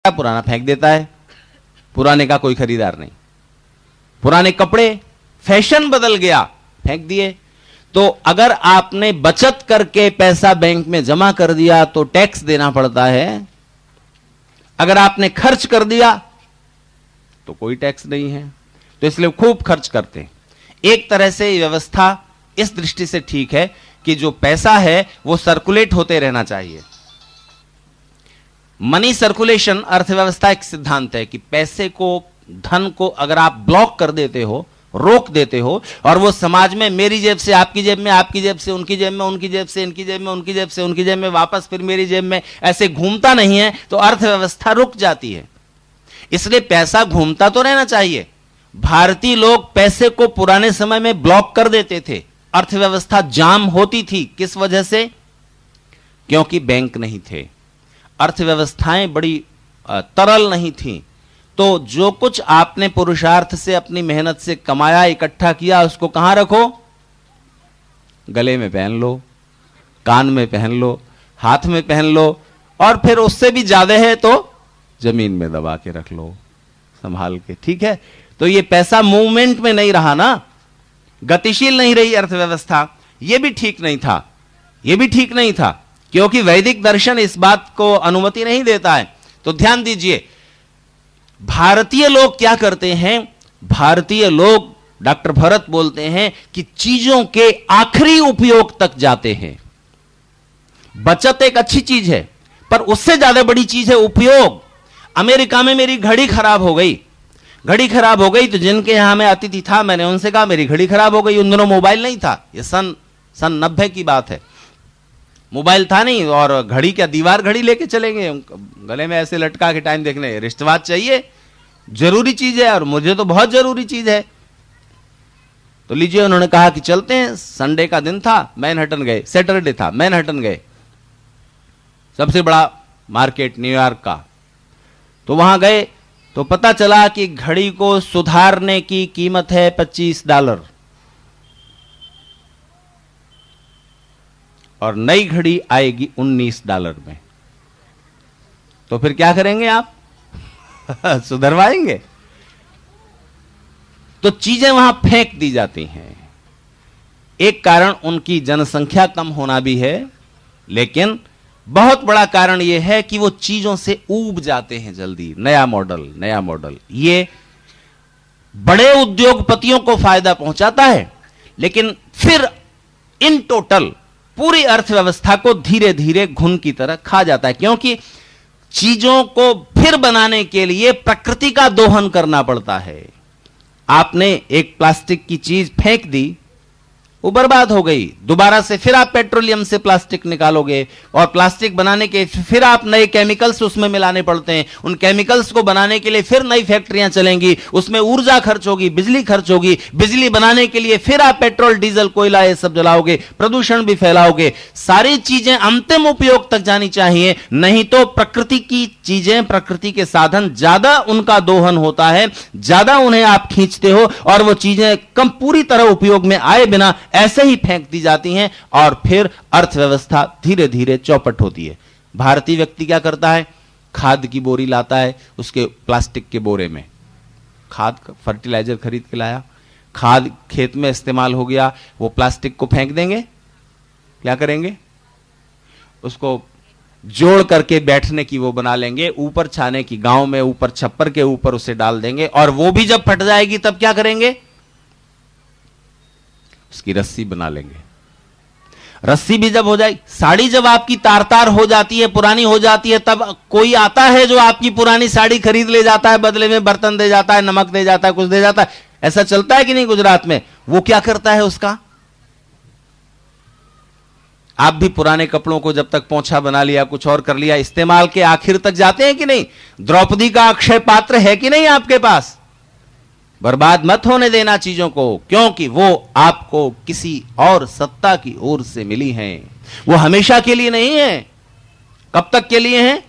पुराना फेंक देता है, पुराने का कोई खरीदार नहीं। पुराने कपड़े, फैशन बदल गया, फेंक दिए। तो अगर आपने बचत करके पैसा बैंक में जमा कर दिया तो टैक्स देना पड़ता है, अगर आपने खर्च कर दिया तो कोई टैक्स नहीं है। तो इसलिए खूब खर्च करते हैं। एक तरह से व्यवस्था इस दृष्टि से ठीक है कि जो पैसा है वो सर्कुलेट होते रहना चाहिए। मनी सर्कुलेशन अर्थव्यवस्था एक सिद्धांत है कि पैसे को, धन को अगर आप ब्लॉक कर देते हो, रोक देते हो, और वो समाज में मेरी जेब से आपकी जेब में, आपकी जेब से उनकी जेब में, उनकी जेब से इनकी जेब में, उनकी जेब से उनकी जेब में, वापस फिर मेरी जेब में, ऐसे घूमता नहीं है तो अर्थव्यवस्था रुक जाती है। इसलिए पैसा घूमता तो रहना चाहिए। भारतीय लोग पैसे को पुराने समय में ब्लॉक कर देते थे, अर्थव्यवस्था जाम होती थी। किस वजह से? क्योंकि बैंक नहीं थे, अर्थव्यवस्थाएं बड़ी तरल नहीं थी। तो जो कुछ आपने पुरुषार्थ से, अपनी मेहनत से कमाया, इकट्ठा किया, उसको कहां रखो? गले में पहन लो, कान में पहन लो, हाथ में पहन लो, और फिर उससे भी ज्यादा है तो जमीन में दबा के रख लो, संभाल के। ठीक है? तो ये पैसा मूवमेंट में नहीं रहा ना, गतिशील नहीं रही अर्थव्यवस्था। ये भी ठीक नहीं था, ये भी ठीक नहीं था, क्योंकि वैदिक दर्शन इस बात को अनुमति नहीं देता है। तो ध्यान दीजिए, भारतीय लोग क्या करते हैं? भारतीय लोग, डॉक्टर भरत बोलते हैं कि चीजों के आखिरी उपयोग तक जाते हैं। बचत एक अच्छी चीज है, पर उससे ज्यादा बड़ी चीज है उपयोग। अमेरिका में मेरी घड़ी खराब हो गई, घड़ी खराब हो गई तो जिनके यहां मैं अतिथि था, मैंने उनसे कहा मेरी घड़ी खराब हो गई। उन दिनों मोबाइल नहीं था, ये सन 90 की बात है, मोबाइल था नहीं। और घड़ी क्या, दीवार घड़ी लेके चलेंगे गले में ऐसे लटका के टाइम देखने? रिश्तवाज चाहिए, जरूरी चीज है, और मुझे तो बहुत जरूरी चीज है। तो लीजिए, उन्होंने कहा कि चलते हैं। संडे का दिन था, मैनहट्टन गए, सैटरडे था, मैनहट्टन गए, सबसे बड़ा मार्केट न्यूयॉर्क का। तो वहां गए तो पता चला कि घड़ी को सुधारने की कीमत है $25 और नई घड़ी आएगी $19 में। तो फिर क्या करेंगे आप? सुधरवाएंगे? तो चीजें वहां फेंक दी जाती हैं। एक कारण उनकी जनसंख्या कम होना भी है, लेकिन बहुत बड़ा कारण यह है कि वो चीजों से ऊब जाते हैं जल्दी। नया मॉडल, नया मॉडल, ये बड़े उद्योगपतियों को फायदा पहुंचाता है, लेकिन फिर इन टोटल पूरी अर्थव्यवस्था को धीरे धीरे घुन की तरह खा जाता है। क्योंकि चीजों को फिर बनाने के लिए प्रकृति का दोहन करना पड़ता है। आपने एक प्लास्टिक की चीज फेंक दी, वो बर्बाद हो गई, दोबारा से फिर आप पेट्रोलियम से प्लास्टिक निकालोगे, और प्लास्टिक बनाने के फिर आप नए केमिकल्स उसमें मिलाने पड़ते हैं। उन केमिकल्स को बनाने के लिए फिर नई फैक्ट्रियां चलेंगी, उसमें ऊर्जा खर्च होगी, बिजली खर्च होगी, बिजली बनाने के लिए फिर आप पेट्रोल, डीजल, कोयला ये सब जलाओगे, प्रदूषण भी फैलाओगे। सारी चीजें अंतिम उपयोग तक जानी चाहिए, नहीं तो प्रकृति की चीजें, प्रकृति के साधन, ज्यादा उनका दोहन होता है, ज्यादा उन्हें आप खींचते हो, और वो चीजें कम पूरी तरह उपयोग में आए बिना ऐसे ही फेंक दी जाती हैं, और फिर अर्थव्यवस्था धीरे धीरे चौपट होती है। भारतीय व्यक्ति क्या करता है? खाद की बोरी लाता है, उसके प्लास्टिक के बोरे में खाद, फर्टिलाइजर खरीद के लाया, खाद खेत में इस्तेमाल हो गया, वो प्लास्टिक को फेंक देंगे। क्या करेंगे? उसको जोड़ करके बैठने की वो बना लेंगे, ऊपर छाने की, गांव में ऊपर छप्पर के ऊपर उसे डाल देंगे, और वो भी जब फट जाएगी तब क्या करेंगे? उसकी रस्सी बना लेंगे। रस्सी भी जब हो जाएगी, साड़ी जब आपकी तार तार हो जाती है, पुरानी हो जाती है, तब कोई आता है जो आपकी पुरानी साड़ी खरीद ले जाता है, बदले में बर्तन दे जाता है, नमक दे जाता है, कुछ दे जाता है। ऐसा चलता है कि नहीं गुजरात में? वो क्या करता है उसका? आप भी पुराने कपड़ों को जब तक पोंछा बना लिया, कुछ और कर लिया, इस्तेमाल के आखिर तक जाते हैं कि नहीं? द्रौपदी का अक्षय पात्र है कि नहीं आपके पास? बर्बाद मत होने देना चीजों को, क्योंकि वो आपको किसी और सत्ता की ओर से मिली हैं। वो हमेशा के लिए नहीं है। कब तक के लिए हैं?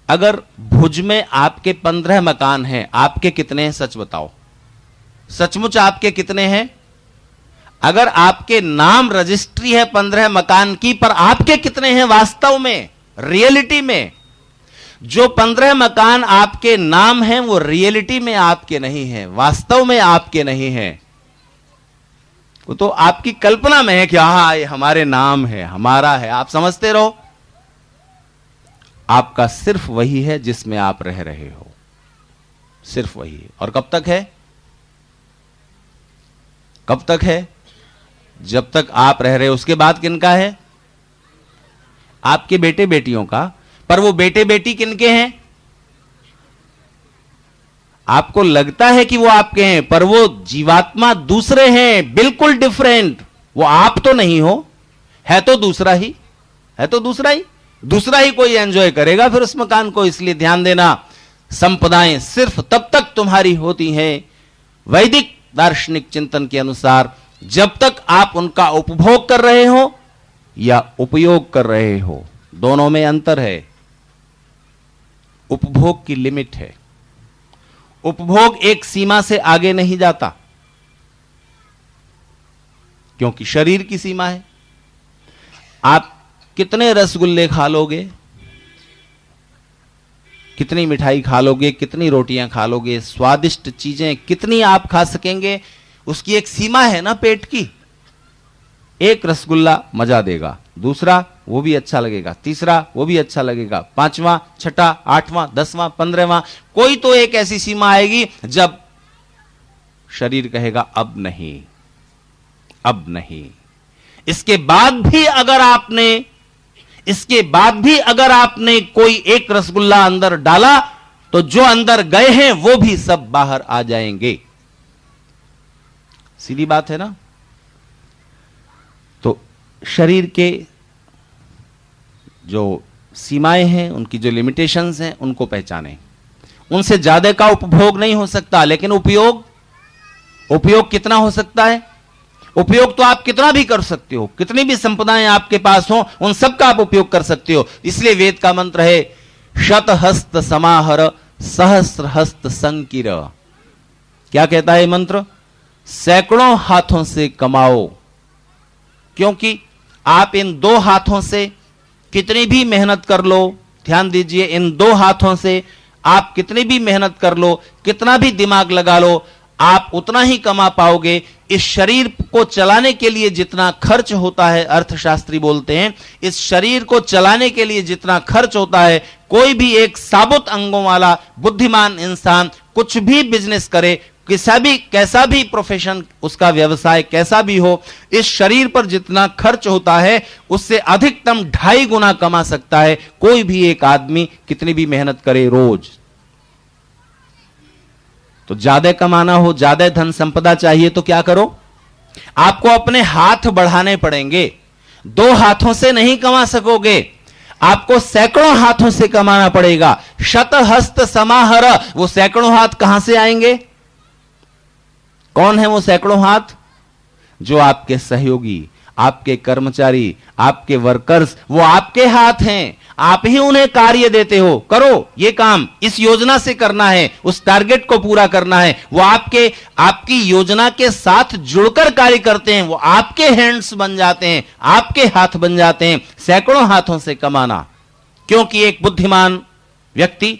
अगर भुज में आपके 15 मकान हैं, आपके कितने हैं? सच बताओ, सचमुच आपके कितने हैं? अगर आपके नाम रजिस्ट्री है 15 मकान की, पर आपके कितने हैं वास्तव में, रियलिटी में? जो 15 मकान आपके नाम हैं वो रियलिटी में आपके नहीं हैं, वास्तव में आपके नहीं हैं। वो तो आपकी कल्पना में है कि हाँ ये हमारे नाम है, हमारा है, आप समझते रहो। आपका सिर्फ वही है जिसमें आप रह रहे हो, सिर्फ वही है। और कब तक है? कब तक है? जब तक आप रह रहे हो। उसके बाद किनका है? आपके बेटे बेटियों का। पर वो बेटे बेटी किनके हैं? आपको लगता है कि वो आपके हैं, पर वो जीवात्मा दूसरे हैं, बिल्कुल डिफरेंट। वो आप तो नहीं हो, है तो दूसरा ही, है तो दूसरा ही, दूसरा ही कोई एंजॉय करेगा फिर उस मकान को। इसलिए ध्यान देना, संपदाएं सिर्फ तब तक तुम्हारी होती हैं वैदिक दार्शनिक चिंतन के अनुसार जब तक आप उनका उपभोग कर रहे हो या उपयोग कर रहे हो। दोनों में अंतर है। उपभोग की लिमिट है। उपभोग एक सीमा से आगे नहीं जाता, क्योंकि शरीर की सीमा है। आप कितने रसगुल्ले खा लोगे, कितनी मिठाई खा लोगे, कितनी रोटियां खा लोगे, स्वादिष्ट चीजें कितनी आप खा सकेंगे, उसकी एक सीमा है ना पेट की। एक रसगुल्ला मजा देगा, दूसरा वो भी अच्छा लगेगा, तीसरा वो भी अच्छा लगेगा, पांचवां, छठा, आठवां, 10वां, 15वां, कोई तो एक ऐसी सीमा आएगी जब शरीर कहेगा अब नहीं, अब नहीं। इसके बाद भी अगर आपने कोई एक रसगुल्ला अंदर डाला तो जो अंदर गए हैं वो भी सब बाहर आ जाएंगे। सीधी बात है ना? तो शरीर के जो सीमाएं हैं, उनकी जो लिमिटेशंस हैं, उनको पहचानें। उनसे ज्यादा का उपभोग नहीं हो सकता, लेकिन उपयोग कितना हो सकता है? उपयोग तो आप कितना भी कर सकते हो, कितनी भी संपदाएं आपके पास हो, उन सब का आप उपयोग कर सकते हो। इसलिए वेद का मंत्र है शतहस्त समाहर सहस्र हस्त संकिर। क्या कहता है मंत्र? सैकड़ों हाथों से कमाओ, क्योंकि आप इन दो हाथों से कितनी भी मेहनत कर लो, ध्यान दीजिए, इन दो हाथों से आप कितनी भी मेहनत कर लो, कितना भी दिमाग लगा लो, आप उतना ही कमा पाओगे। इस शरीर को चलाने के लिए जितना खर्च होता है, अर्थशास्त्री बोलते हैं, इस शरीर को चलाने के लिए जितना खर्च होता है, कोई भी एक साबुत अंगों वाला बुद्धिमान इंसान कुछ भी बिजनेस करे, कैसा भी प्रोफेशन, उसका व्यवसाय कैसा भी हो, इस शरीर पर जितना खर्च होता है उससे अधिकतम 2.5 गुना कमा सकता है कोई भी एक आदमी, कितनी भी मेहनत करे रोज। तो ज्यादा कमाना हो, ज्यादा धन संपदा चाहिए तो क्या करो? आपको अपने हाथ बढ़ाने पड़ेंगे। 2 हाथों से नहीं कमा सकोगे, आपको सैकड़ों हाथों से कमाना पड़ेगा। शतहस्त समाहर, वो सैकड़ों हाथ कहां से आएंगे? कौन है वो सैकड़ों हाथ? जो आपके सहयोगी, आपके कर्मचारी, आपके वर्कर्स, वो आपके हाथ हैं। आप ही उन्हें कार्य देते हो, करो ये काम, इस योजना से करना है, उस टारगेट को पूरा करना है। वो आपकी योजना के साथ जुड़कर कार्य करते हैं, वो आपके हैंड्स बन जाते हैं, आपके हाथ बन जाते हैं। सैकड़ों हाथों से कमाना, क्योंकि एक बुद्धिमान व्यक्ति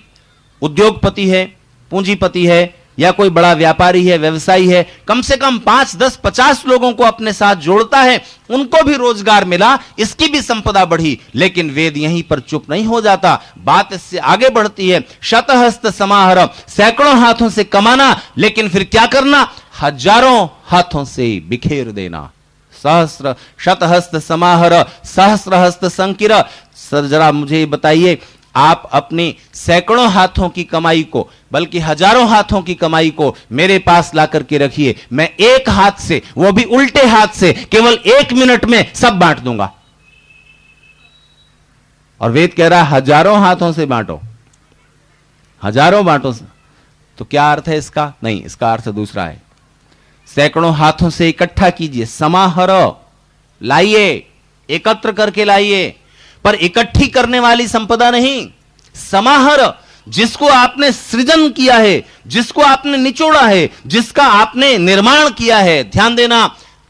उद्योगपति है, पूंजीपति है, या कोई बड़ा व्यापारी है, व्यवसायी है, कम से कम 5, 10, 50 लोगों को अपने साथ जोड़ता है, उनको भी रोजगार मिला, इसकी भी संपदा बढ़ी। लेकिन वेद यहीं पर चुप नहीं हो जाता, बात इससे आगे बढ़ती है। शतहस्त समाहर, सैकड़ों हाथों से कमाना, लेकिन फिर क्या करना? हजारों हाथों से बिखेर देना। सहस्र शतहस्त समाहर सहस्रहस्त संकिर। सर जरा मुझे बताइए, आप अपनी सैकड़ों हाथों की कमाई को, बल्कि हजारों हाथों की कमाई को मेरे पास ला करके रखिए, मैं एक हाथ से, वो भी उल्टे हाथ से, केवल 1 मिनट में सब बांट दूंगा। और वेद कह रहा है हजारों हाथों से बांटो, हजारों बांटो। तो क्या अर्थ है इसका? नहीं, इसका अर्थ दूसरा है। सैकड़ों हाथों से इकट्ठा कीजिए, समाहर, लाइए, एकत्र करके लाइए, पर इकट्ठी करने वाली संपदा नहीं, समाहर, जिसको आपने सृजन किया है, जिसको आपने निचोड़ा है, जिसका आपने निर्माण किया है। ध्यान देना,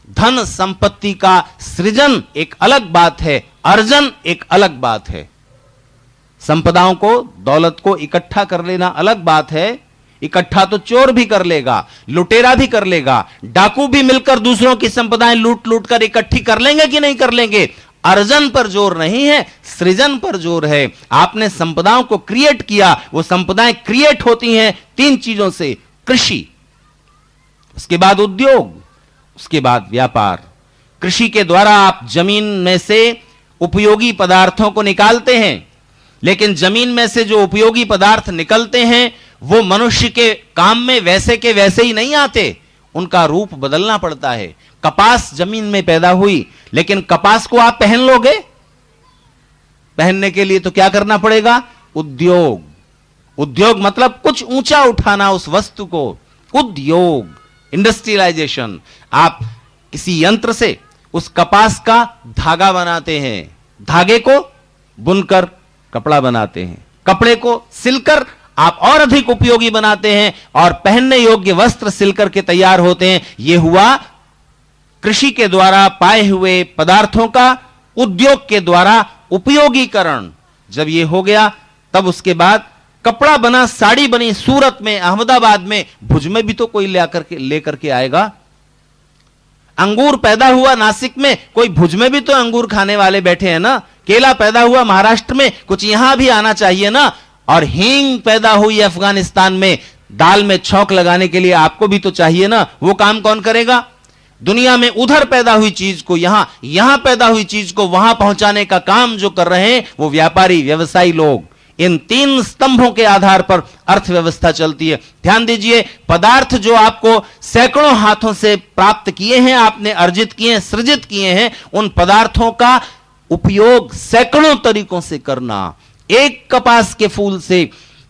धन संपत्ति का सृजन एक अलग बात है, अर्जन एक अलग बात है। संपदाओं को, दौलत को इकट्ठा कर लेना अलग बात है। इकट्ठा तो चोर भी कर लेगा, लुटेरा भी कर लेगा, डाकू भी मिलकर दूसरों की संपदाएं लूट लूट कर इकट्ठी कर लेंगे कि नहीं कर लेंगे। अर्जन पर जोर नहीं है, सृजन पर जोर है। आपने संपदाओं को क्रिएट किया, वो संपदाएं क्रिएट होती हैं 3 चीजों से, कृषि, उसके बाद उद्योग, उसके बाद व्यापार। कृषि के द्वारा आप जमीन में से उपयोगी पदार्थों को निकालते हैं, लेकिन जमीन में से जो उपयोगी पदार्थ निकलते हैं वो मनुष्य के काम में वैसे के वैसे ही नहीं आते, उनका रूप बदलना पड़ता है। कपास जमीन में पैदा हुई, लेकिन कपास को आप पहन लोगे? पहनने के लिए तो क्या करना पड़ेगा? उद्योग। उद्योग मतलब कुछ ऊंचा उठाना उस वस्तु को, उद्योग, इंडस्ट्रियलाइजेशन। आप किसी यंत्र से उस कपास का धागा बनाते हैं, धागे को बुनकर कपड़ा बनाते हैं, कपड़े को सिलकर आप और अधिक उपयोगी बनाते हैं और पहनने योग्य वस्त्र सिलकर के तैयार होते हैं। यह हुआ कृषि के द्वारा पाए हुए पदार्थों का उद्योग के द्वारा उपयोगीकरण। जब यह हो गया तब उसके बाद कपड़ा बना, साड़ी बनी सूरत में, अहमदाबाद में, भुज में भी तो कोई लेकर के आएगा। अंगूर पैदा हुआ नासिक में, कोई भुज में भी तो अंगूर खाने वाले बैठे हैं ना। केला पैदा हुआ महाराष्ट्र में, कुछ यहां भी आना चाहिए ना। और हींग पैदा हुई अफगानिस्तान में, दाल में छौंक लगाने के लिए आपको भी तो चाहिए ना। वो काम कौन करेगा? दुनिया में उधर पैदा हुई चीज को यहां पैदा हुई चीज को वहां पहुंचाने का काम जो कर रहे हैं वो व्यापारी, व्यवसायी लोग। इन 3 स्तंभों के आधार पर अर्थव्यवस्था चलती है। ध्यान दीजिए, पदार्थ जो आपको सैकड़ों हाथों से प्राप्त किए हैं, आपने अर्जित किए हैं, सृजित किए हैं, उन पदार्थों का उपयोग सैकड़ों तरीकों से करना। एक कपास के फूल से,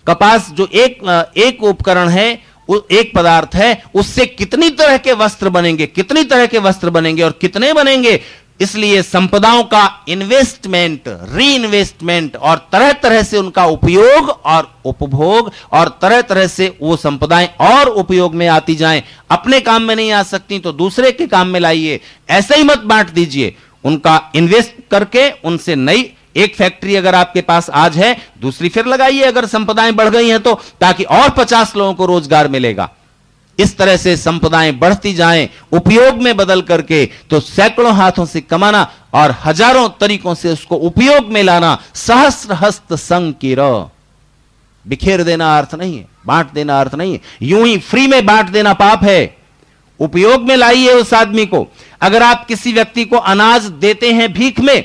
कपास जो एक उपकरण है, एक पदार्थ है, उससे कितनी तरह के वस्त्र बनेंगे, कितनी तरह के वस्त्र बनेंगे और कितने बनेंगे। इसलिए संपदाओं का इन्वेस्टमेंट, री इन्वेस्टमेंट और तरह तरह से उनका उपयोग और उपभोग और तरह तरह से वो संपदाएं और उपयोग में आती जाएं। अपने काम में नहीं आ सकती तो दूसरे के काम में लाइए। ऐसे ही मत बांट दीजिए। उनका इन्वेस्ट करके उनसे नई एक फैक्ट्री अगर आपके पास आज है, दूसरी फिर लगाइए अगर संपदाएं बढ़ गई हैं तो, ताकि और 50 लोगों को रोजगार मिलेगा। इस तरह से संपदाएं बढ़ती जाएं, उपयोग में बदल करके, तो सैकड़ों हाथों से कमाना और हजारों तरीकों से उसको उपयोग में लाना। सहस्र हस्त संकीर, बिखेर देना अर्थ नहीं है, बांट देना अर्थ नहीं है। यूं ही फ्री में बांट देना पाप है। उपयोग में लाइए उस आदमी को। अगर आप किसी व्यक्ति को अनाज देते हैं भीख में,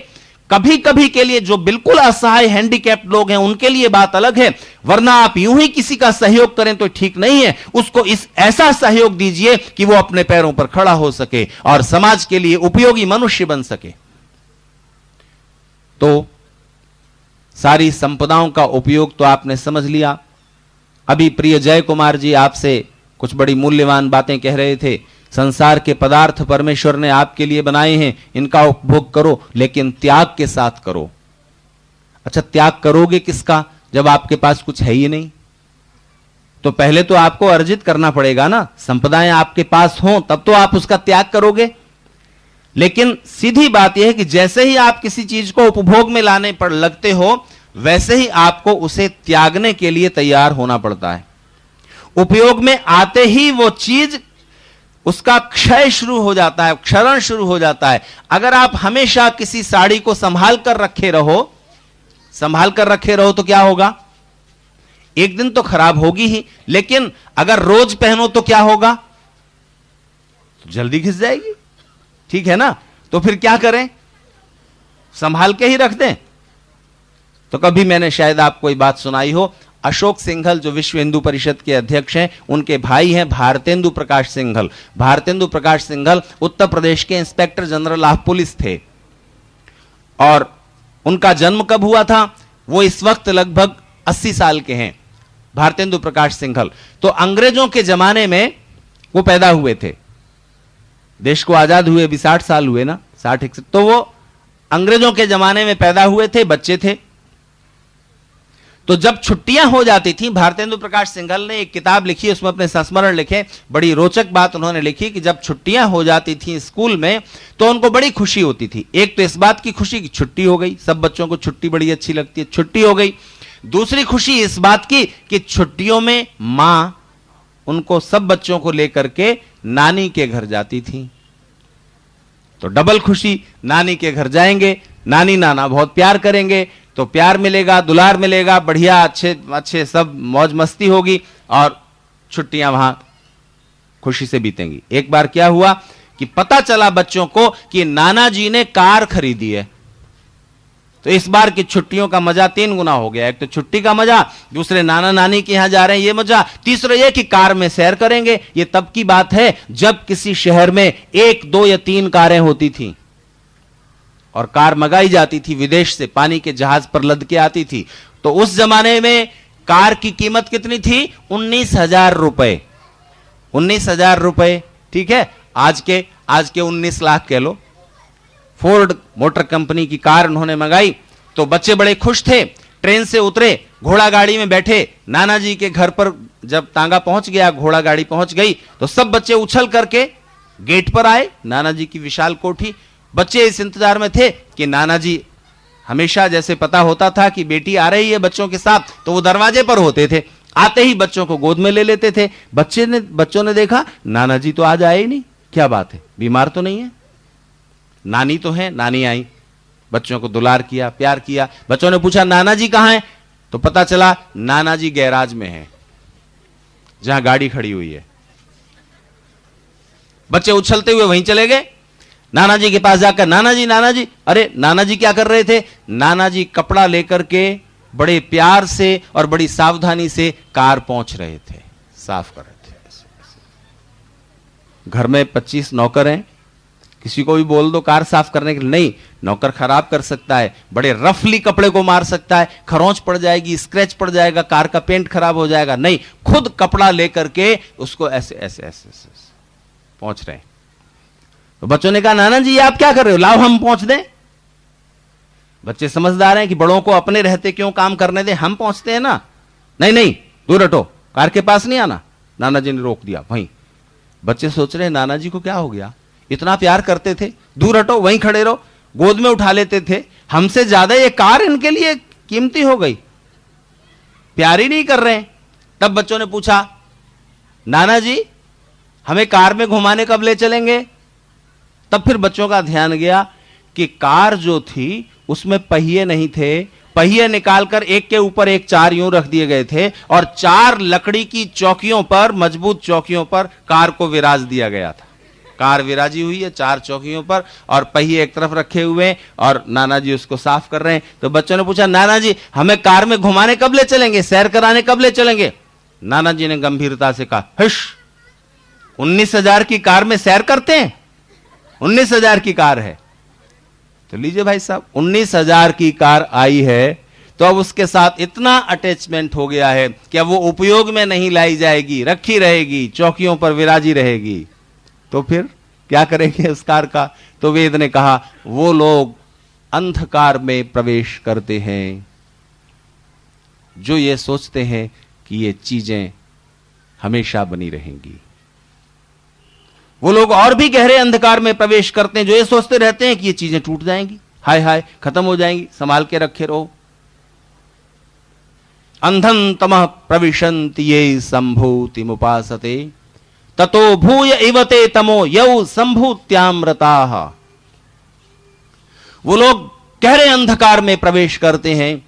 कभी कभी के लिए जो बिल्कुल असहाय हैंडीकैप्ड लोग हैं उनके लिए बात अलग है, वरना आप यूं ही किसी का सहयोग करें तो ठीक नहीं है। उसको ऐसा सहयोग दीजिए कि वो अपने पैरों पर खड़ा हो सके और समाज के लिए उपयोगी मनुष्य बन सके। तो सारी संपदाओं का उपयोग तो आपने समझ लिया। अभी प्रिय जय कुमार जी आपसे कुछ बड़ी मूल्यवान बातें कह रहे थे। संसार के पदार्थ परमेश्वर ने आपके लिए बनाए हैं, इनका उपभोग करो, लेकिन त्याग के साथ करो। अच्छा, त्याग करोगे किसका जब आपके पास कुछ है ही नहीं? तो पहले तो आपको अर्जित करना पड़ेगा ना। संपदाएं आपके पास हों तब तो आप उसका त्याग करोगे। लेकिन सीधी बात यह है कि जैसे ही आप किसी चीज को उपभोग में लाने पर लगते हो, वैसे ही आपको उसे त्यागने के लिए तैयार होना पड़ता है। उपयोग में आते ही वो चीज, उसका क्षय शुरू हो जाता है, क्षरण शुरू हो जाता है। अगर आप हमेशा किसी साड़ी को संभाल कर रखे रहो तो क्या होगा? एक दिन तो खराब होगी ही, लेकिन अगर रोज पहनो तो क्या होगा? तो जल्दी घिस जाएगी। ठीक है ना? तो फिर क्या करें? संभाल के ही रख दें। तो कभी मैंने शायद आपको ये बात सुनाई हो, अशोक सिंघल जो विश्व हिंदू परिषद के अध्यक्ष हैं, उनके भाई हैं भारतेंदु प्रकाश सिंघल। भारतेंदु प्रकाश सिंघल उत्तर प्रदेश के इंस्पेक्टर जनरल ऑफ पुलिस थे। और उनका जन्म कब हुआ था? वो इस वक्त लगभग 80 साल के हैं, भारतेंदु प्रकाश सिंघल। तो अंग्रेजों के जमाने में वो पैदा हुए थे। देश को आजाद हुए भी 60 साल हुए ना, 60-61। तो वो अंग्रेजों के जमाने में पैदा हुए थे, बच्चे थे। तो जब छुट्टियां हो जाती थी, भारतेंदु प्रकाश सिंघल ने एक किताब लिखी, उसमें अपने संस्मरण लिखे, बड़ी रोचक बात उन्होंने लिखी कि जब छुट्टियां हो जाती थी स्कूल में तो उनको बड़ी खुशी होती थी। एक तो इस बात की खुशी कि छुट्टी हो गई, सब बच्चों को छुट्टी बड़ी अच्छी लगती है, छुट्टी हो गई। दूसरी खुशी इस बात की कि छुट्टियों में मां उनको, सब बच्चों को लेकर के नानी के घर जाती थी, तो डबल खुशी, नानी के घर जाएंगे, नानी नाना बहुत प्यार करेंगे, तो प्यार मिलेगा, दुलार मिलेगा, बढ़िया अच्छे अच्छे सब मौज मस्ती होगी और छुट्टियां वहां खुशी से बीतेंगी। एक बार क्या हुआ कि पता चला बच्चों को कि नाना जी ने कार खरीदी है, तो इस बार की छुट्टियों का मजा 3 गुना हो गया। एक तो छुट्टी का मजा, दूसरे नाना नानी के यहां जा रहे हैं ये मजा, तीसरा यह कि कार में सैर करेंगे। ये तब की बात है जब किसी शहर में 1, 2 या 3 कारें होती थी और कार मंगाई जाती थी विदेश से, पानी के जहाज पर लद के आती थी। तो उस जमाने में कार की कीमत कितनी थी? 19,000 रुपए। 19,000 रुपए, ठीक है, आज के 19 लाख कह लो। फोर्ड मोटर कंपनी की कार उन्होंने मंगाई, तो बच्चे बड़े खुश थे। ट्रेन से उतरे, घोड़ा गाड़ी में बैठे, नाना जी के घर पर जब तांगा पहुंच गया, घोड़ा गाड़ी पहुंच गई, तो सब बच्चे उछल करके गेट पर आए, नाना जी की विशाल कोठी। बच्चे इस इंतजार में थे कि नाना जी, हमेशा जैसे पता होता था कि बेटी आ रही है बच्चों के साथ, तो वो दरवाजे पर होते थे, आते ही बच्चों को गोद में ले लेते थे। बच्चों ने देखा नाना जी तो आज आए ही नहीं, क्या बात है, बीमार तो नहीं है? नानी तो है। नानी आई, बच्चों को दुलार किया, प्यार किया। बच्चों ने पूछा नाना जी कहां हैं? तो पता चला नाना जी गैराज में हैं, जहां गाड़ी खड़ी हुई है। बच्चे उछलते हुए वहीं चले गए, नाना जी के पास जाकर, नाना जी। अरे नाना जी क्या कर रहे थे? नाना जी कपड़ा लेकर के बड़े प्यार से और बड़ी सावधानी से कार पहुंच रहे थे, साफ कर रहे थे। घर में 25 नौकर हैं, किसी को भी बोल दो कार साफ करने के लिए, नहीं, नौकर खराब कर सकता है, बड़े रफली कपड़े को मार सकता है, खरोंच पड़ जाएगी, स्क्रैच पड़ जाएगा, कार का पेंट खराब हो जाएगा। नहीं, खुद कपड़ा लेकर के उसको ऐसे ऐसे ऐसे ऐसे पहुंच रहे हैं। तो बच्चों ने कहा नाना जी आप क्या कर रहे हो, लाओ हम पहुंच दें। बच्चे समझदार हैं कि बड़ों को अपने रहते क्यों काम करने दें, हम पहुंचते हैं ना। नहीं, दूर हटो, कार के पास नहीं आना। नाना जी ने रोक दिया वहीं। बच्चे सोच रहे हैं नाना जी को क्या हो गया, इतना प्यार करते थे, दूर हटो, वहीं खड़े रहो, गोद में उठा लेते थे, हमसे ज्यादा ये कार इनके लिए कीमती हो गई, प्यार ही नहीं कर रहे हैं। तब बच्चों ने पूछा नाना जी हमें कार में घुमाने कब ले चलेंगे? तब फिर बच्चों का ध्यान गया कि कार जो थी उसमें पहिए नहीं थे, पहिए निकालकर एक के ऊपर एक 4 यूं रख दिए गए थे और 4 लकड़ी की चौकियों पर, मजबूत चौकियों पर कार को विराज दिया गया था। कार विराजी हुई है 4 चौकियों पर और पहिए एक तरफ रखे हुए हैं और नाना जी उसको साफ कर रहे हैं। तो बच्चों ने पूछा नाना जी हमें कार में घुमाने कब ले चलेंगे, सैर कराने कब ले चलेंगे? नाना जी ने गंभीरता से कहा हश, 19,000 की कार में सैर करते हैं? 19,000 की कार है तो लीजिए भाई साहब, 19,000 की कार आई है तो अब उसके साथ इतना अटैचमेंट हो गया है कि अब वो उपयोग में नहीं लाई जाएगी, रखी रहेगी, चौकियों पर विराजी रहेगी। तो फिर क्या करेंगे उस कार का? तो वेद ने कहा वो लोग अंधकार में प्रवेश करते हैं जो ये सोचते हैं कि ये चीजें हमेशा बनी रहेंगी। वो लोग और भी गहरे अंधकार में प्रवेश करते हैं जो ये सोचते रहते हैं कि ये चीजें टूट जाएंगी, हाय हाय खत्म हो जाएंगी, संभाल के रखे रहो। अंधं तमः प्रविशन्ति ये संभूतिमुपासते ततो भूय इवते तमो यौ संभूत्यामृताः। वो लोग गहरे अंधकार में प्रवेश करते हैं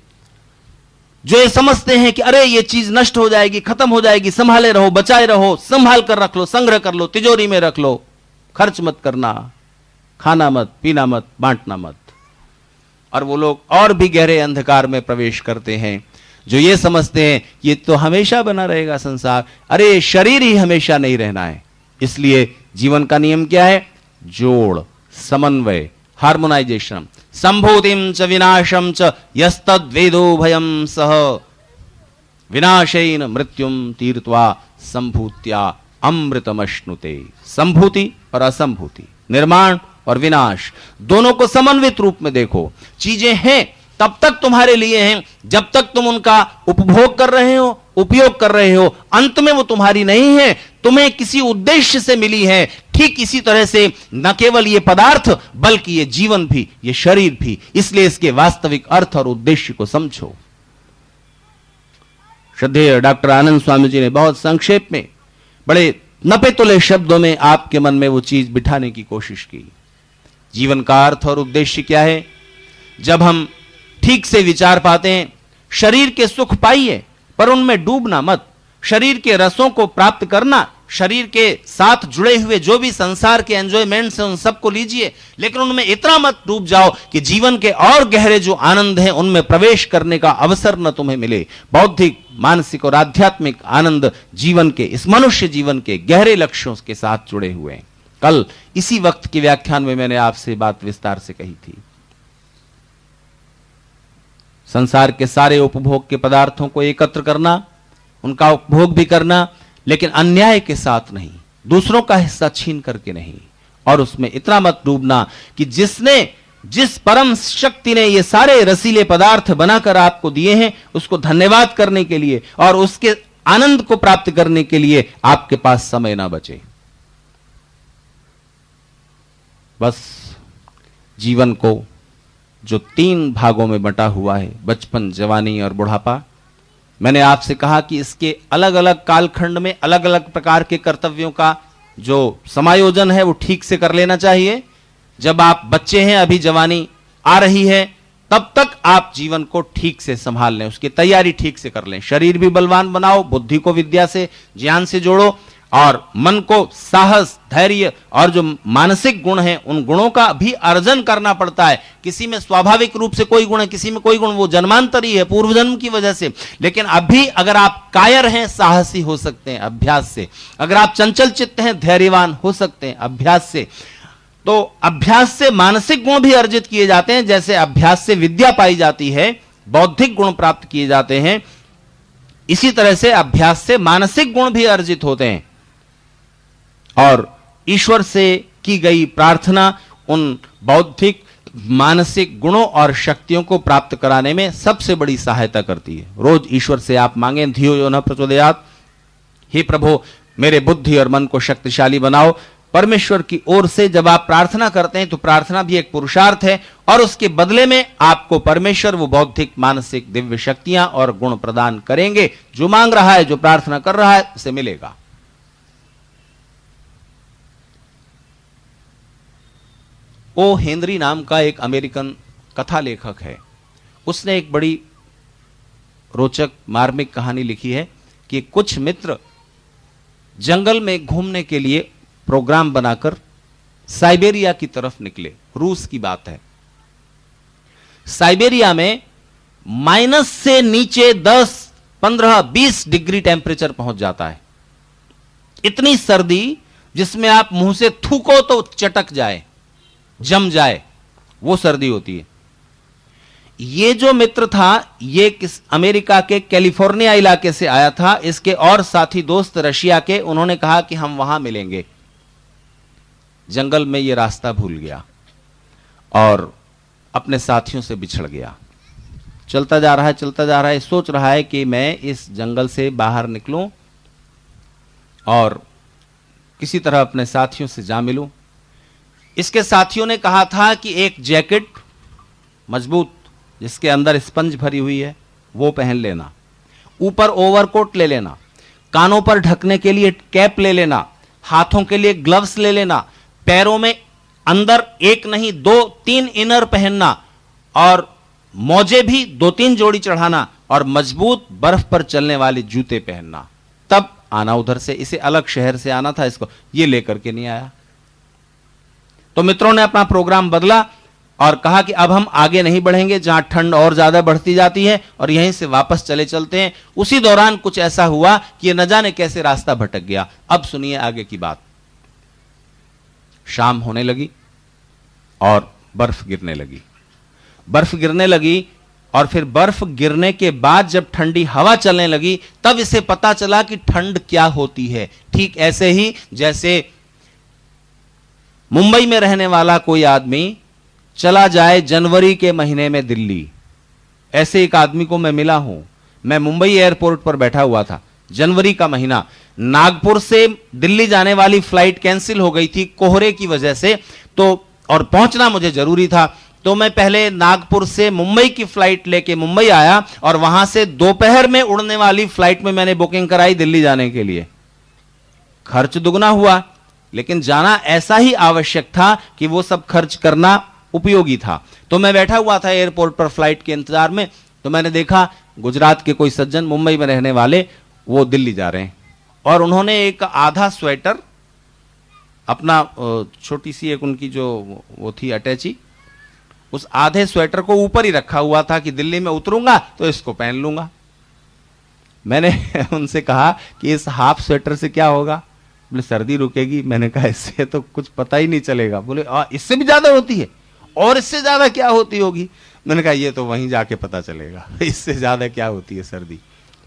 जो ये समझते हैं कि अरे ये चीज नष्ट हो जाएगी, खत्म हो जाएगी, संभाले रहो, बचाए रहो, संभाल कर रख लो, संग्रह कर लो, तिजोरी में रख लो, खर्च मत करना, खाना मत, पीना मत, बांटना मत। और वो लोग और भी गहरे अंधकार में प्रवेश करते हैं जो ये समझते हैं ये तो हमेशा बना रहेगा संसार, अरे शरीर ही हमेशा नहीं रहना है। इसलिए जीवन का नियम क्या है? जोड़, समन्वय, हार्मोनाइजेशन। संभूतिम च विनाशम च यस्तद्वेदो भयम सह विनाशेन मृत्युम तीर्त्वा संभूत्या अमृतमश्नुते। संभूति और असंभूति, निर्माण और विनाश, दोनों को समन्वित रूप में देखो। चीजें हैं तब तक तुम्हारे लिए हैं जब तक तुम उनका उपभोग कर रहे हो, उपयोग कर रहे हो। अंत में वो तुम्हारी नहीं है, तुम्हें किसी उद्देश्य से मिली है। ठीक इसी तरह से न केवल ये पदार्थ बल्कि ये जीवन भी, ये शरीर भी। इसलिए इसके वास्तविक अर्थ और उद्देश्य को समझो। श्रद्धेय डॉक्टर आनंद स्वामी जी ने बहुत संक्षेप में, बड़े नपे तुले शब्दों में आपके मन में वो चीज बिठाने की कोशिश की। जीवन का अर्थ और उद्देश्य क्या है? जब हम ठीक से विचार पाते हैं, शरीर के सुख पाइए पर उनमें डूबना मत। शरीर के रसों को प्राप्त करना, शरीर के साथ जुड़े हुए जो भी संसार के एंजॉयमेंट्स हैं उन सबको लीजिए, लेकिन उनमें इतना मत डूब जाओ कि जीवन के और गहरे जो आनंद हैं उनमें प्रवेश करने का अवसर न तुम्हें मिले। बौद्धिक, मानसिक और आध्यात्मिक आनंद जीवन के, इस मनुष्य जीवन के गहरे लक्ष्यों के साथ जुड़े हुए हैं। कल इसी वक्त के व्याख्यान में मैंने आपसे बात विस्तार से कही थी। संसार के सारे उपभोग के पदार्थों को एकत्र करना, उनका उपभोग भी करना, लेकिन अन्याय के साथ नहीं, दूसरों का हिस्सा छीन करके नहीं। और उसमें इतना मत डूबना कि जिस परम शक्ति ने ये सारे रसीले पदार्थ बनाकर आपको दिए हैं, उसको धन्यवाद करने के लिए और उसके आनंद को प्राप्त करने के लिए आपके पास समय ना बचे। बस जीवन को जो 3 भागों में बंटा हुआ है, बचपन, जवानी और बुढ़ापा, मैंने आपसे कहा कि इसके अलग अलग कालखंड में अलग अलग प्रकार के कर्तव्यों का जो समायोजन है वो ठीक से कर लेना चाहिए। जब आप बच्चे हैं, अभी जवानी आ रही है, तब तक आप जीवन को ठीक से संभाल लें, उसकी तैयारी ठीक से कर लें। शरीर भी बलवान बनाओ, बुद्धि को विद्या से, ज्ञान से जोड़ो और मन को साहस, धैर्य और जो मानसिक गुण हैं उन गुणों का भी अर्जन करना पड़ता है। किसी में स्वाभाविक रूप से कोई गुण है, किसी में कोई गुण वो जन्मांतरी है, पूर्व जन्म की वजह से। लेकिन अभी अगर आप कायर हैं, साहसी हो सकते हैं अभ्यास से। अगर आप चंचल चित्त हैं, धैर्यवान हो सकते हैं अभ्यास से। तो अभ्यास से मानसिक गुण भी अर्जित किए जाते हैं। जैसे अभ्यास से विद्या पाई जाती है, बौद्धिक गुण प्राप्त किए जाते हैं, इसी तरह से अभ्यास से मानसिक गुण भी अर्जित होते हैं। और ईश्वर से की गई प्रार्थना उन बौद्धिक, मानसिक गुणों और शक्तियों को प्राप्त कराने में सबसे बड़ी सहायता करती है। रोज ईश्वर से आप मांगे, धियो यो न प्रचोदयात्, हे प्रभु मेरे बुद्धि और मन को शक्तिशाली बनाओ। परमेश्वर की ओर से जब आप प्रार्थना करते हैं तो प्रार्थना भी एक पुरुषार्थ है और उसके बदले में आपको परमेश्वर वो बौद्धिक, मानसिक, दिव्य शक्तियां और गुण प्रदान करेंगे। जो मांग रहा है, जो प्रार्थना कर रहा है, उसे मिलेगा। ओ हेनरी नाम का एक अमेरिकन कथा लेखक है। उसने एक बड़ी रोचक, मार्मिक कहानी लिखी है कि कुछ मित्र जंगल में घूमने के लिए प्रोग्राम बनाकर साइबेरिया की तरफ निकले। रूस की बात है। साइबेरिया में माइनस से नीचे 10, 15, 20 डिग्री टेम्परेचर पहुंच जाता है। इतनी सर्दी जिसमें आप मुंह से थूको तो चटक जाए, जम जाए, वो सर्दी होती है। ये जो मित्र था, ये किस अमेरिका के कैलिफोर्निया इलाके से आया था। इसके और साथी दोस्त रशिया के, उन्होंने कहा कि हम वहां मिलेंगे। जंगल में ये रास्ता भूल गया और अपने साथियों से बिछड़ गया। चलता जा रहा है, चलता जा रहा है, सोच रहा है कि मैं इस जंगल से बाहर निकलूं और किसी तरह अपने साथियों से जा मिलूं। इसके साथियों ने कहा था कि एक जैकेट मजबूत जिसके अंदर स्पंज भरी हुई है वो पहन लेना, ऊपर ओवरकोट ले लेना, कानों पर ढकने के लिए कैप ले लेना, हाथों के लिए ग्लव्स ले लेना, पैरों में अंदर एक नहीं 2-3 इनर पहनना और मोजे भी 2-3 जोड़ी चढ़ाना और मजबूत बर्फ पर चलने वाले जूते पहनना। तब आना उधर से, इसे अलग शहर से आना था, इसको ये लेकर के नहीं आया। तो मित्रों ने अपना प्रोग्राम बदला और कहा कि अब हम आगे नहीं बढ़ेंगे, जहां ठंड और ज्यादा बढ़ती जाती है, और यहीं से वापस चलते हैं। उसी दौरान कुछ ऐसा हुआ कि ये न जाने कैसे रास्ता भटक गया। अब सुनिए आगे की बात। शाम होने लगी और बर्फ गिरने लगी। बर्फ गिरने लगी और फिर बर्फ गिरने के बाद जब ठंडी हवा चलने लगी, तब इसे पता चला कि ठंड क्या होती है। ठीक ऐसे ही जैसे मुंबई में रहने वाला कोई आदमी चला जाए जनवरी के महीने में दिल्ली, ऐसे एक आदमी को मैं मिला हूं। मैं मुंबई एयरपोर्ट पर बैठा हुआ था, जनवरी का महीना, नागपुर से दिल्ली जाने वाली फ्लाइट कैंसिल हो गई थी कोहरे की वजह से, तो और पहुंचना मुझे जरूरी था। तो मैं पहले नागपुर से मुंबई की फ्लाइट लेके मुंबई आया और वहां से दोपहर में उड़ने वाली फ्लाइट में मैंने बुकिंग कराई दिल्ली जाने के लिए। खर्च दुगना हुआ, लेकिन जाना ऐसा ही आवश्यक था कि वो सब खर्च करना उपयोगी था। तो मैं बैठा हुआ था एयरपोर्ट पर फ्लाइट के इंतजार में, तो मैंने देखा गुजरात के कोई सज्जन मुंबई में रहने वाले वो दिल्ली जा रहे हैं, और उन्होंने एक आधा स्वेटर अपना, छोटी सी एक उनकी जो वो थी अटैची, उस आधे स्वेटर को ऊपर ही रखा हुआ था कि दिल्ली में उतरूंगा तो इसको पहन लूंगा। मैंने उनसे कहा कि इस हाफ स्वेटर से क्या होगा? बोले सर्दी रुकेगी। मैंने कहा इससे तो कुछ पता ही नहीं चलेगा। बोले इससे भी ज्यादा होती है, और इससे ज्यादा क्या होती होगी? मैंने कहा ये तो वहीं जाके पता चलेगा, इससे ज्यादा क्या होती है सर्दी।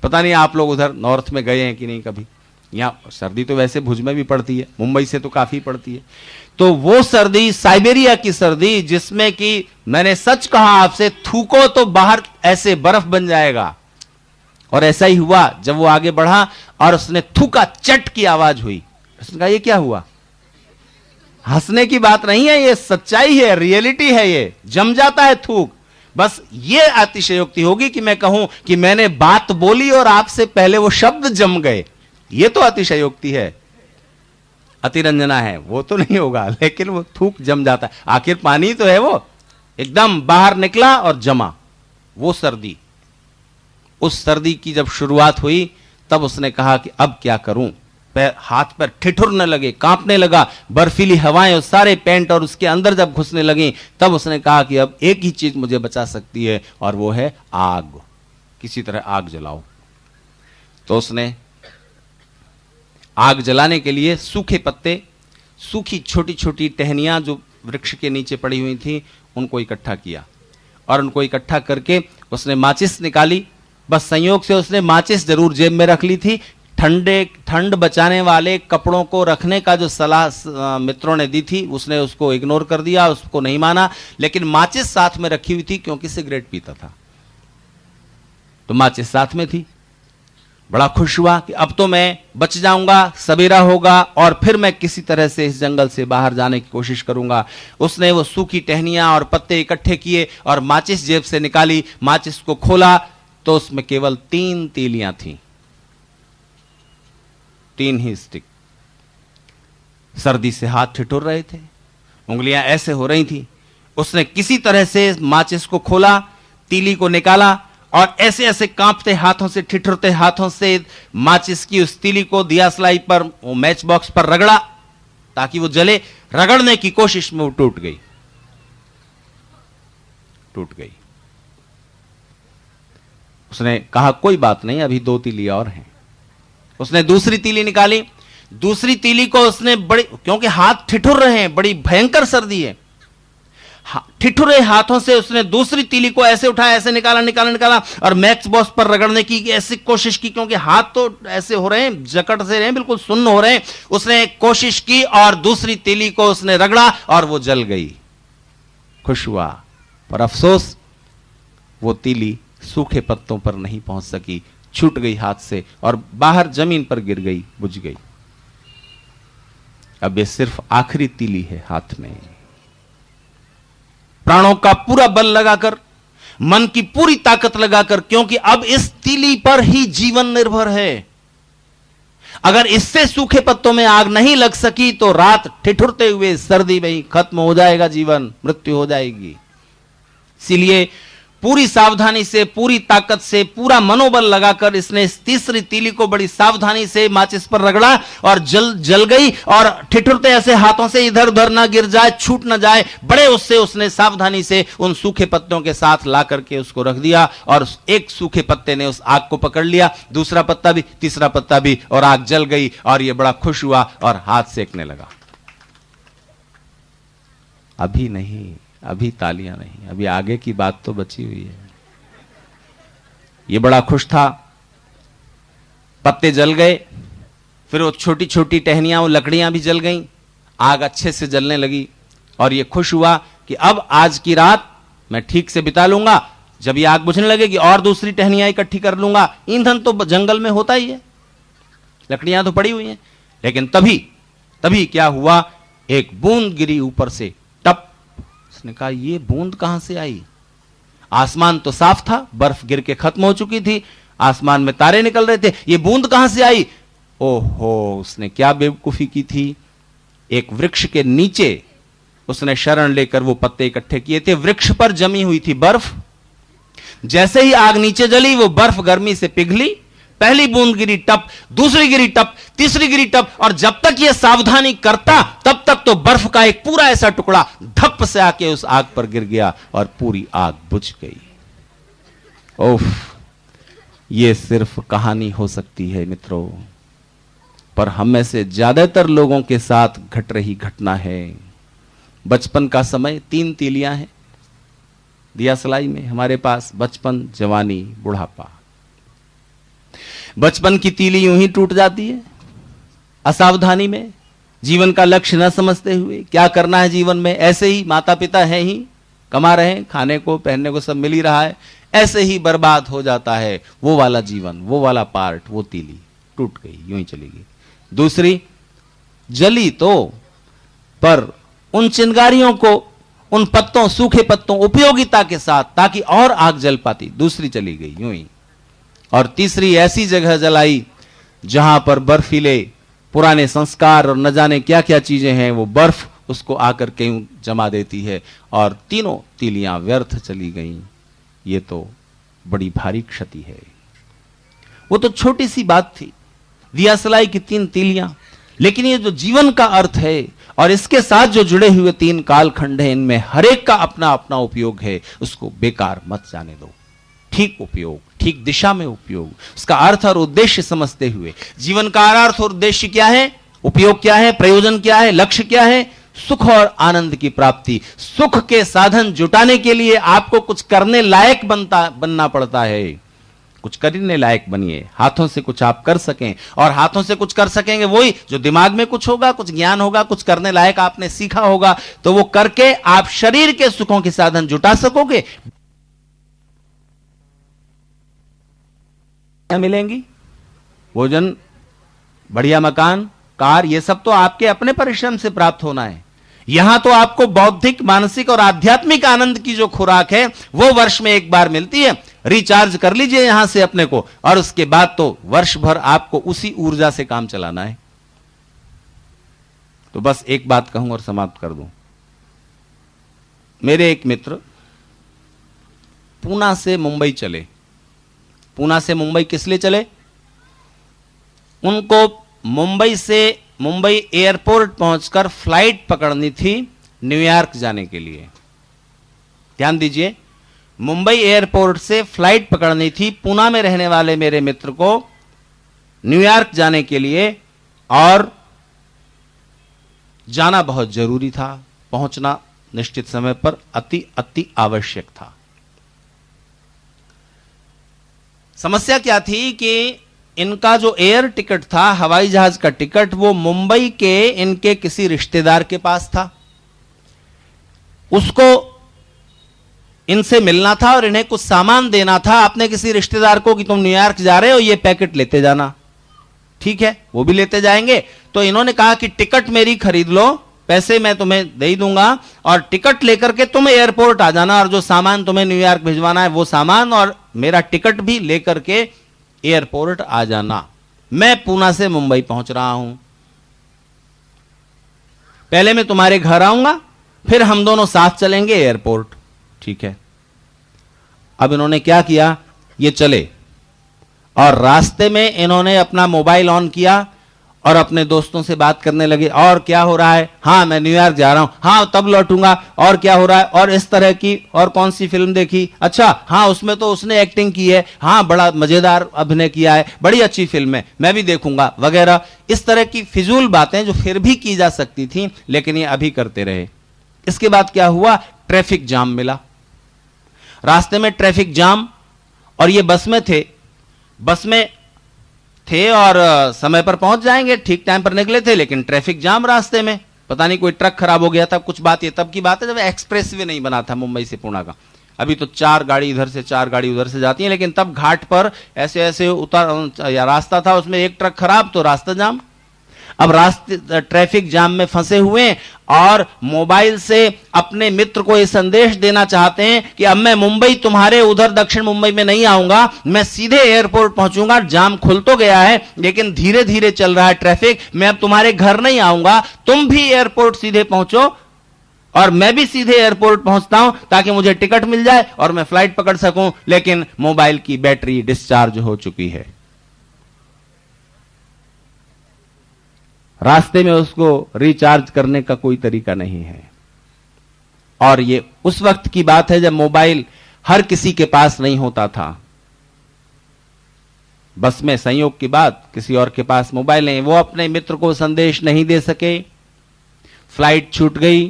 पता नहीं आप लोग उधर नॉर्थ में गए हैं कि नहीं कभी। यहाँ सर्दी तो वैसे भुज में भी पड़ती है, मुंबई से तो काफी पड़ती है। तो वो सर्दी, साइबेरिया की सर्दी, जिसमें कि मैंने सच कहा आपसे, थूको तो बाहर ऐसे बर्फ बन जाएगा। और ऐसा ही हुआ। जब वो आगे बढ़ा और उसने थूका, चट की आवाज हुई। उसने कहा ये क्या हुआ? हंसने की बात नहीं है, ये सच्चाई है, रियलिटी है, ये जम जाता है थूक। बस ये अतिशयोक्ति होगी कि मैं कहूं कि मैंने बात बोली और आपसे पहले वो शब्द जम गए, ये तो अतिशयोक्ति है, अतिरंजना है, वो तो नहीं होगा। लेकिन वो थूक जम जाता है, आखिर पानी तो है, वो एकदम बाहर निकला और जमा। वो सर्दी, उस सर्दी की जब शुरुआत हुई तब उसने कहा कि अब क्या करूं। हाथ पर ठिठुरने लगे, कांपने लगा, बर्फीली हवाएं उस सारे पैंट और उसके अंदर जब घुसने लगी, तब उसने कहा कि अब एक ही चीज मुझे बचा सकती है, और वो है आग। किसी तरह आग जलाओ। तो उसने आग जलाने के लिए सूखे पत्ते, सूखी छोटी छोटी टहनियां जो वृक्ष के नीचे पड़ी हुई थी, उनको इकट्ठा किया, और उनको इकट्ठा करके उसने माचिस निकाली। बस संयोग से उसने माचिस जरूर जेब में रख ली थी। ठंड बचाने वाले कपड़ों को रखने का जो सलाह मित्रों ने दी थी, उसने उसको इग्नोर कर दिया, उसको नहीं माना। लेकिन माचिस साथ में रखी हुई थी, क्योंकि सिगरेट पीता था, तो माचिस साथ में थी। बड़ा खुश हुआ कि अब तो मैं बच जाऊंगा, सवेरा होगा और फिर मैं किसी तरह से इस जंगल से बाहर जाने की कोशिश करूंगा। उसने वो सूखी टहनियां और पत्ते इकट्ठे किए और माचिस जेब से निकाली। माचिस को खोला तो उसमें केवल 3 तीलियां थीं, 3 ही स्टिक। सर्दी से हाथ ठिठुर रहे थे, उंगलियां ऐसे हो रही थी। उसने किसी तरह से माचिस को खोला, तीली को निकाला और ऐसे ऐसे कांपते हाथों से, ठिठुरते हाथों से माचिस की उस तीली को दियासलाई पर, वो मैच बॉक्स पर रगड़ा ताकि वो जले। रगड़ने की कोशिश में वो टूट गई। उसने कहा कोई बात नहीं, अभी 2 तीली और हैं। उसने दूसरी तीली निकाली। दूसरी तीली को उसने बड़ी, क्योंकि हाथ ठिठुर रहे हैं, बड़ी भयंकर सर्दी है, ठिठुरे हाथों से उसने दूसरी तीली को ऐसे उठाया, ऐसे निकाला और मैच बॉक्स पर रगड़ने की ऐसी कोशिश की, क्योंकि हाथ तो ऐसे हो रहे हैं, जकड़ से रहे हैं, बिल्कुल सुन्न हो रहे हैं। उसने कोशिश की और दूसरी तीली को उसने रगड़ा और वो जल गई। खुश हुआ, पर अफसोस वो तीली सूखे पत्तों पर नहीं पहुंच सकी, छूट गई हाथ से और बाहर जमीन पर गिर गई, बुझ गई। अब ये सिर्फ आखिरी तीली है हाथ में। प्राणों का पूरा बल लगाकर, मन की पूरी ताकत लगाकर, क्योंकि अब इस तीली पर ही जीवन निर्भर है। अगर इससे सूखे पत्तों में आग नहीं लग सकी तो रात ठिठुरते हुए सर्दी में ही खत्म हो जाएगा जीवन, मृत्यु हो जाएगी। इसीलिए पूरी सावधानी से, पूरी ताकत से, पूरा मनोबल लगाकर इसने इस तीसरी तीली को बड़ी सावधानी से माचिस पर रगड़ा और जल गई। और ठिठुरते ऐसे हाथों से इधर उधर ना गिर जाए, छूट ना जाए, बड़े उससे उसने सावधानी से उन सूखे पत्तों के साथ ला करके उसको रख दिया। और एक सूखे पत्ते ने उस आग को पकड़ लिया, दूसरा पत्ता भी, तीसरा पत्ता भी, और आग जल गई। और यह बड़ा खुश हुआ और हाथ सेकने लगा। अभी नहीं, अभी तालियां नहीं, अभी आगे की बात तो बची हुई है। ये बड़ा खुश था। पत्ते जल गए, फिर वो छोटी छोटी टहनियां, वो लकड़ियां भी जल गईं, आग अच्छे से जलने लगी। और ये खुश हुआ कि अब आज की रात मैं ठीक से बिता लूंगा, जब ये आग बुझने लगेगी और दूसरी टहनियां इकट्ठी कर लूंगा। ईंधन तो जंगल में होता ही है, लकड़ियां तो पड़ी हुई हैं। लेकिन तभी क्या हुआ, एक बूंद गिरी ऊपर से, टप। उसने कहा ये बूंद कहां से आई? आसमान तो साफ था, बर्फ गिर के खत्म हो चुकी थी, आसमान में तारे निकल रहे थे, ये बूंद कहां से आई? ओहो, उसने क्या बेवकूफी की थी। एक वृक्ष के नीचे उसने शरण लेकर वो पत्ते इकट्ठे किए थे। वृक्ष पर जमी हुई थी बर्फ। जैसे ही आग नीचे जली, वो बर्फ गर्मी से पिघली। पहली बूंद गिरी टप, दूसरी गिरी टप, तीसरी गिरी टप, और जब तक ये सावधानी करता तब तक तो बर्फ का एक पूरा ऐसा टुकड़ा धप से आके उस आग पर गिर गया और पूरी आग बुझ गई। ओफ, ये सिर्फ कहानी हो सकती है मित्रों, पर हम में से ज्यादातर लोगों के साथ घट रही घटना है। बचपन का समय 3 तीलियां हैं दिया सलाई में हमारे पास, बचपन, जवानी, बुढ़ापा। बचपन की तीली यूं ही टूट जाती है असावधानी में, जीवन का लक्ष्य न समझते हुए। क्या करना है जीवन में, ऐसे ही माता पिता हैं ही, कमा रहे हैं, खाने को पहनने को सब मिल ही रहा है, ऐसे ही बर्बाद हो जाता है वो वाला जीवन, वो वाला पार्ट, वो तीली टूट गई, यूं ही चली गई। दूसरी जली तो, पर उन चिंगारियों को, उन पत्तों, सूखे पत्तों, उपयोगिता के साथ, ताकि और आग जल पाती, दूसरी चली गई यूं ही। और तीसरी ऐसी जगह जलाई जहां पर बर्फीले पुराने संस्कार और न जाने क्या क्या चीजें हैं, वो बर्फ उसको आकर कहीं जमा देती है, और तीनों तीलियां व्यर्थ चली गईं। ये तो बड़ी भारी क्षति है। वो तो छोटी सी बात थी, दिया सलाई की 3 तीलियां, लेकिन ये जो जीवन का अर्थ है और इसके साथ जो जुड़े हुए 3 कालखंड हैं, इनमें हर एक का अपना अपना उपयोग है। उसको बेकार मत जाने दो, ठीक उपयोग, ठीक दिशा में उपयोग, उसका अर्थ और उद्देश्य समझते हुए। जीवन का अर्थ और उद्देश्य क्या है, उपयोग क्या है, प्रयोजन क्या है, लक्ष्य क्या है? सुख और आनंद की प्राप्ति। सुख के साधन जुटाने के लिए आपको कुछ करने लायक बनना पड़ता है। कुछ करने लायक बनिए, हाथों से कुछ आप कर सकें, और हाथों से कुछ कर सकेंगे वही जो दिमाग में कुछ होगा, कुछ ज्ञान होगा, कुछ करने लायक आपने सीखा होगा, तो वो करके आप शरीर के सुखों के साधन जुटा सकोगे। मिलेंगी भोजन, बढ़िया मकान, कार, ये सब तो आपके अपने परिश्रम से प्राप्त होना है। यहां तो आपको बौद्धिक, मानसिक और आध्यात्मिक आनंद की जो खुराक है वो वर्ष में एक बार मिलती है। रिचार्ज कर लीजिए यहां से अपने को, और उसके बाद तो वर्ष भर आपको उसी ऊर्जा से काम चलाना है। तो बस एक बात कहूं और समाप्त कर दूं। मेरे एक मित्र पूना से मुंबई चले। पूना से मुंबई किस लिए चले? उनको मुंबई एयरपोर्ट पहुंचकर फ्लाइट पकड़नी थी न्यूयॉर्क जाने के लिए। ध्यान दीजिए, मुंबई एयरपोर्ट से फ्लाइट पकड़नी थी पूना में रहने वाले मेरे मित्र को न्यूयॉर्क जाने के लिए, और जाना बहुत जरूरी था, पहुंचना निश्चित समय पर अति आवश्यक था। समस्या क्या थी कि इनका जो एयर टिकट था, हवाई जहाज का टिकट, वो मुंबई के इनके किसी रिश्तेदार के पास था। उसको इनसे मिलना था और इन्हें कुछ सामान देना था अपने किसी रिश्तेदार को कि तुम न्यूयॉर्क जा रहे हो, ये पैकेट लेते जाना। ठीक है, वो भी लेते जाएंगे। तो इन्होंने कहा कि टिकट मेरी खरीद लो, पैसे मैं तुम्हें दे दूंगा, और टिकट लेकर के तुम एयरपोर्ट आ जाना, और जो सामान तुम्हें न्यूयॉर्क भिजवाना है वो सामान और मेरा टिकट भी लेकर के एयरपोर्ट आ जाना। मैं पूना से मुंबई पहुंच रहा हूं, पहले मैं तुम्हारे घर आऊंगा, फिर हम दोनों साथ चलेंगे एयरपोर्ट। ठीक है। अब इन्होंने क्या किया, ये चले और रास्ते में इन्होंने अपना मोबाइल ऑन किया और अपने दोस्तों से बात करने लगे। और क्या हो रहा है? हाँ, मैं न्यूयॉर्क जा रहा हूं। हाँ, तब लौटूंगा। और क्या हो रहा है? और इस तरह की और कौन सी फिल्म देखी? अच्छा, हाँ, उसमें तो उसने एक्टिंग की है। हाँ, बड़ा मजेदार अभिनय किया है, बड़ी अच्छी फिल्म है, मैं भी देखूंगा, वगैरह। इस तरह की फिजूल बातें जो फिर भी की जा सकती थी, लेकिन ये अभी करते रहे। इसके बाद क्या हुआ? ट्रैफिक जाम मिला। रास्ते में ट्रैफिक जाम, और ये बस में थे और समय पर पहुंच जाएंगे, ठीक टाइम पर निकले थे, लेकिन ट्रैफिक जाम रास्ते में। पता नहीं कोई ट्रक खराब हो गया था, कुछ बात, ये तब की बात है जब एक्सप्रेस वे नहीं बना था मुंबई से पुणे का। अभी तो 4 गाड़ी इधर से 4 गाड़ी उधर से जाती हैं, लेकिन तब घाट पर ऐसे ऐसे उतर या रास्ता था, उसमें एक ट्रक खराब तो रास्ता जाम। अब रास्ते ट्रैफिक जाम में फंसे हुए और मोबाइल से अपने मित्र को यह संदेश देना चाहते हैं कि अब मैं मुंबई तुम्हारे उधर दक्षिण मुंबई में नहीं आऊंगा, मैं सीधे एयरपोर्ट पहुंचूंगा। जाम खुल तो गया है लेकिन धीरे धीरे चल रहा है ट्रैफिक, मैं अब तुम्हारे घर नहीं आऊंगा, तुम भी एयरपोर्ट सीधे पहुंचो और मैं भी सीधे एयरपोर्ट पहुंचता हूं ताकि मुझे टिकट मिल जाए और मैं फ्लाइट पकड़ सकूं। लेकिन मोबाइल की बैटरी डिस्चार्ज हो चुकी है, रास्ते में उसको रिचार्ज करने का कोई तरीका नहीं है। और ये उस वक्त की बात है जब मोबाइल हर किसी के पास नहीं होता था। बस में संयोग की बात, किसी और के पास मोबाइल नहीं, वो अपने मित्र को संदेश नहीं दे सके, फ्लाइट छूट गई,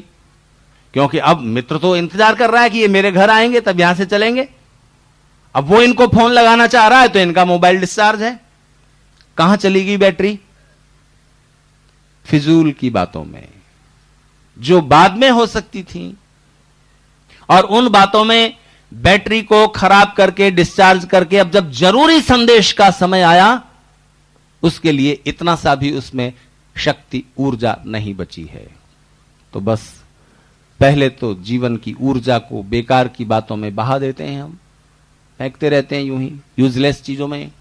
क्योंकि अब मित्र तो इंतजार कर रहा है कि ये मेरे घर आएंगे तब यहां से चलेंगे। अब वो इनको फोन लगाना चाह रहा है तो इनका मोबाइल डिस्चार्ज है। कहां चली गई बैटरी? फिजूल की बातों में जो बाद में हो सकती थी, और उन बातों में बैटरी को खराब करके डिस्चार्ज करके अब जब जरूरी संदेश का समय आया उसके लिए इतना सा भी उसमें शक्ति ऊर्जा नहीं बची है। तो बस पहले तो जीवन की ऊर्जा को बेकार की बातों में बहा देते हैं, हम फेंकते रहते हैं यूं ही यूजलेस चीजों में,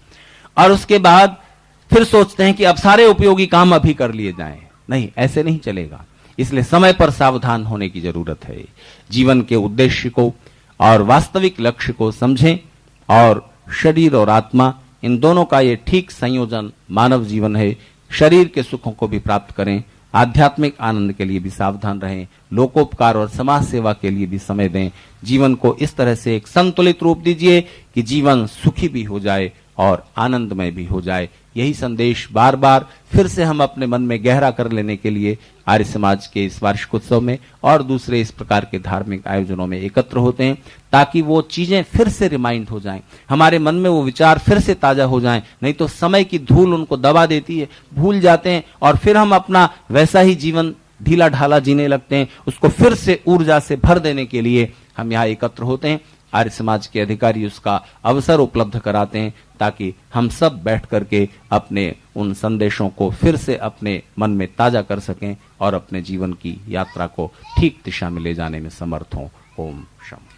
और उसके बाद फिर सोचते हैं कि अब सारे उपयोगी काम अभी कर लिए जाएं। नहीं, ऐसे नहीं चलेगा। इसलिए समय पर सावधान होने की जरूरत है। जीवन के उद्देश्य को और वास्तविक लक्ष्य को समझें, और शरीर और आत्मा इन दोनों का ये ठीक संयोजन मानव जीवन है। शरीर के सुखों को भी प्राप्त करें, आध्यात्मिक आनंद के लिए भी सावधान रहें, लोकोपकार और समाज सेवा के लिए भी समय दें। जीवन को इस तरह से एक संतुलित रूप दीजिए कि जीवन सुखी भी हो जाए और आनंदमय भी हो जाए। यही संदेश बार बार फिर से हम अपने मन में गहरा कर लेने के लिए आर्य समाज के इस वार्षिकोत्सव में और दूसरे इस प्रकार के धार्मिक आयोजनों में एकत्र होते हैं, ताकि वो चीजें फिर से रिमाइंड हो जाएं, हमारे मन में वो विचार फिर से ताजा हो जाएं। नहीं तो समय की धूल उनको दबा देती है, भूल जाते हैं और फिर हम अपना वैसा ही जीवन ढीला ढाला जीने लगते हैं। उसको फिर से ऊर्जा से भर देने के लिए हम यहाँ एकत्र होते हैं। आर्य समाज के अधिकारी उसका अवसर उपलब्ध कराते हैं ताकि हम सब बैठ करके अपने उन संदेशों को फिर से अपने मन में ताजा कर सकें और अपने जीवन की यात्रा को ठीक दिशा में ले जाने में समर्थ हों। ओम शांति।